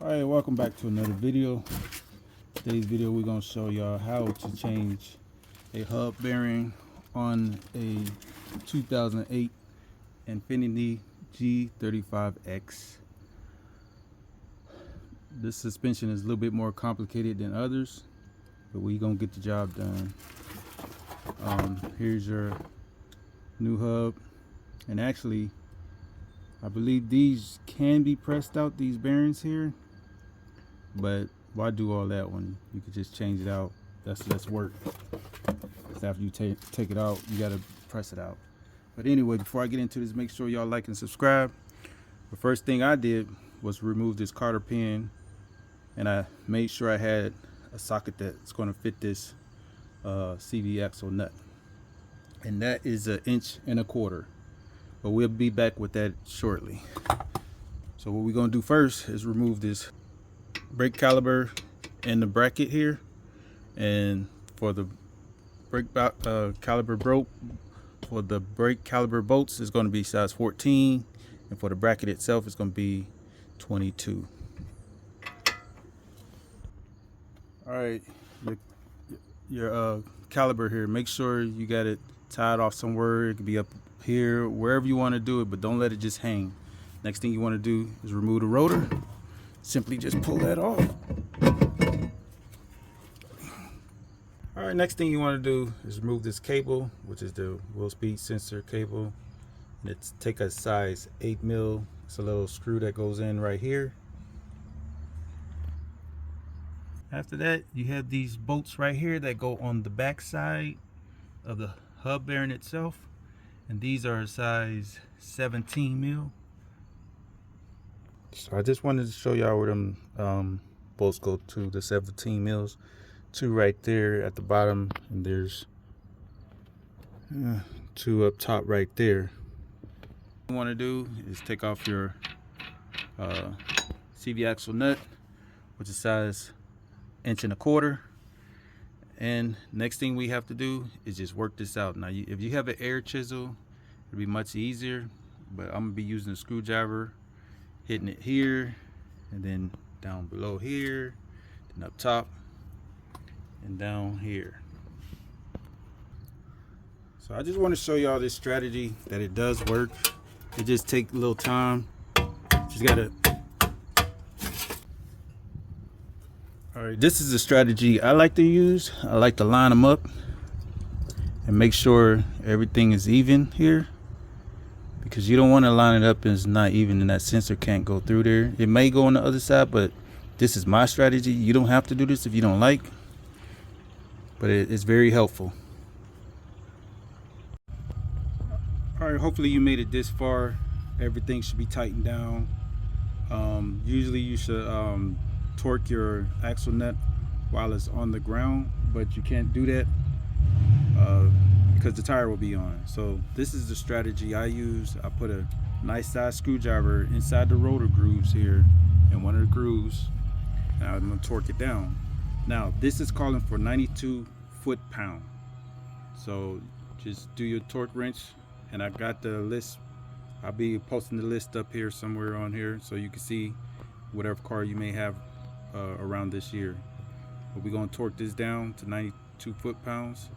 Alright, welcome back to another video. Today's video we're going to show y'all how to change a hub bearing on a 2008 INFINITI G35x. This suspension is a little bit more complicated than others, but we're going to get the job done. Here's your new hub, and actually I believe these can be pressed out, these bearings here, but why do all that when you could just change it out? That's less work. After you take it out, you gotta press it out. But anyway, before I get into this, make sure y'all like and subscribe. The first thing I did was remove this cotter pin, and I made sure I had a socket that's going to fit this CV axle nut, and that is 1.25 inches. But we'll be back with that shortly. So what we're going to do first is remove this brake caliper and the bracket here. And for the brake caliper bolts is going to be size 14, and for the bracket itself it's going to be 22. All right, your caliper here, make sure you got it tied off somewhere. It could be up here, wherever you want to do it, but don't let it just hang. Next thing you want to do is remove the rotor. Simply just pull that off. All right, next thing you want to do is remove this cable, which is the wheel speed sensor cable. And it's take a size 8 mil. It's a little screw that goes in right here. After that, you have these bolts right here that go on the back side of the hub bearing itself, and these are size 17 mil. So I just wanted to show y'all where them bolts go to, the 17 mils. Two right there at the bottom, and there's two up top right there. What you want to do is take off your CV axle nut, which is size 1.25 inches. And next thing we have to do is just work this out. Now if you have an air chisel, it'll be much easier, but I'm gonna be using a screwdriver, hitting it here, and then down below here, then up top and down here. So I just want to show y'all this strategy, that it does work. It just takes a little time. Just gotta. All right, this is a strategy I like to use. I like to line them up and make sure everything is even here, because you don't want to line it up and it's not even and that sensor can't go through there. It may go on the other side, but this is my strategy. You don't have to do this if you don't like, but it's very helpful. All right, hopefully you made it this far. Everything should be tightened down. Usually you should torque your axle nut while it's on the ground, but you can't do that because the tire will be on. So this is the strategy I use. I put a nice size screwdriver inside the rotor grooves here, and one of the grooves, and I'm going to torque it down. Now this is calling for 92 foot-pound, so just do your torque wrench. And I got the list. I'll be posting the list up here somewhere on here so you can see whatever car you may have around this year. But we're going to torque this down to 92 foot-pounds.